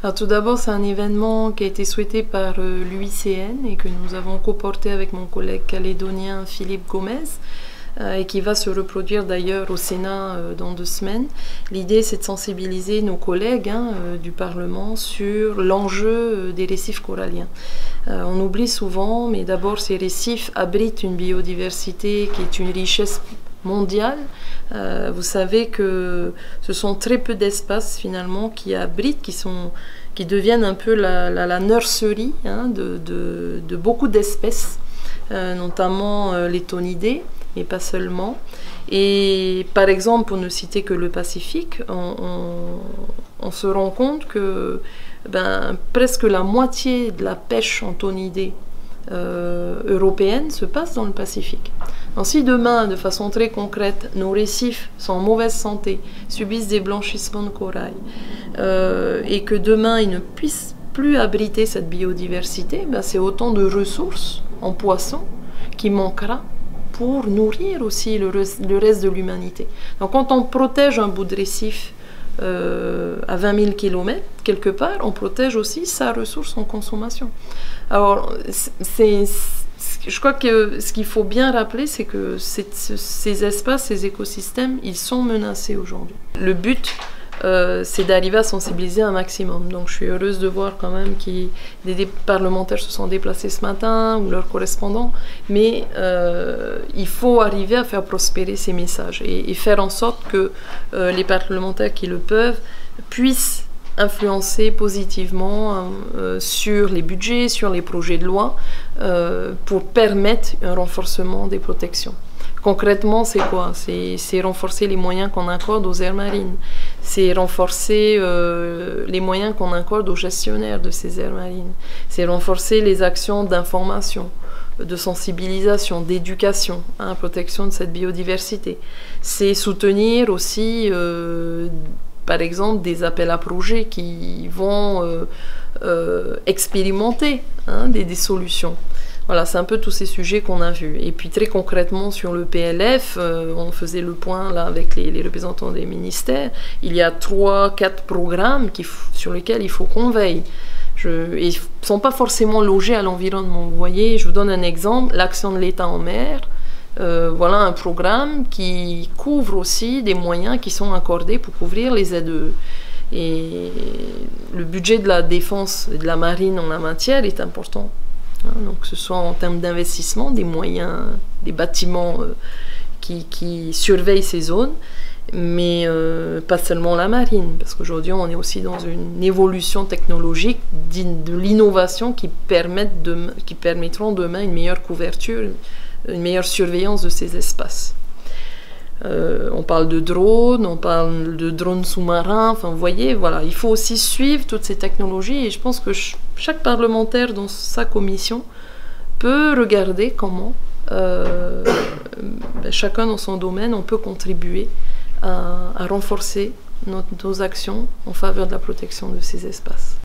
Alors tout d'abord, c'est un événement qui a été souhaité par l'UICN et que nous avons coporté avec mon collègue calédonien Philippe Gomez et qui va se reproduire d'ailleurs au Sénat dans 2 semaines. L'idée, c'est de sensibiliser nos collègues du Parlement sur l'enjeu des récifs coralliens. On oublie souvent, mais d'abord, ces récifs abritent une biodiversité qui est une richesse mondiale. Vous savez que ce sont très peu d'espaces finalement qui abritent, qui deviennent un peu la nurserie de beaucoup d'espèces, notamment les thonidés, mais pas seulement. Et par exemple, pour ne citer que le Pacifique, on se rend compte que presque la moitié de la pêche en thonidés européenne se passe dans le Pacifique. Donc si demain, de façon très concrète, nos récifs sont en mauvaise santé, subissent des blanchissements de corail, et que demain ils ne puissent plus abriter cette biodiversité, c'est autant de ressources en poissons qui manquera pour nourrir aussi le reste de l'humanité. Donc quand on protège un bout de récif à 20 000 km, quelque part, on protège aussi sa ressource en consommation. Alors, je crois que ce qu'il faut bien rappeler, c'est que ces espaces, ces écosystèmes, ils sont menacés aujourd'hui. Le but, c'est d'arriver à sensibiliser un maximum. Donc je suis heureuse de voir quand même que des parlementaires se sont déplacés ce matin, ou leurs correspondants, mais il faut arriver à faire prospérer ces messages et faire en sorte que les parlementaires qui le peuvent puissent influencer positivement sur les budgets, sur les projets de loi, pour permettre un renforcement des protections. Concrètement, c'est quoi? C'est renforcer les moyens qu'on accorde aux aires marines. C'est renforcer les moyens qu'on accorde aux gestionnaires de ces aires marines. C'est renforcer les actions d'information, de sensibilisation, d'éducation à la protection de cette biodiversité. C'est soutenir aussi, par exemple, des appels à projets qui vont expérimenter des solutions. Voilà, c'est un peu tous ces sujets qu'on a vus. Et puis très concrètement sur le PLF, on faisait le point là avec les représentants des ministères. Il y a 3-4 programmes sur lesquels il faut qu'on veille. Ils ne sont pas forcément logés à l'environnement. Vous voyez, je vous donne un exemple, l'action de l'État en mer. Voilà un programme qui couvre aussi des moyens qui sont accordés pour couvrir les ZE. Et le budget de la défense et de la marine en la matière est important. Donc que ce soit en termes d'investissement, des moyens, des bâtiments qui surveillent ces zones, mais pas seulement la marine, parce qu'aujourd'hui on est aussi dans une évolution technologique de l'innovation qui permettront demain une meilleure couverture, une meilleure surveillance de ces espaces. On parle de drones, on parle de drones sous-marins, enfin vous voyez, voilà, il faut aussi suivre toutes ces technologies et je pense que chaque parlementaire dans sa commission peut regarder comment, chacun dans son domaine, on peut contribuer à renforcer nos actions en faveur de la protection de ces espaces.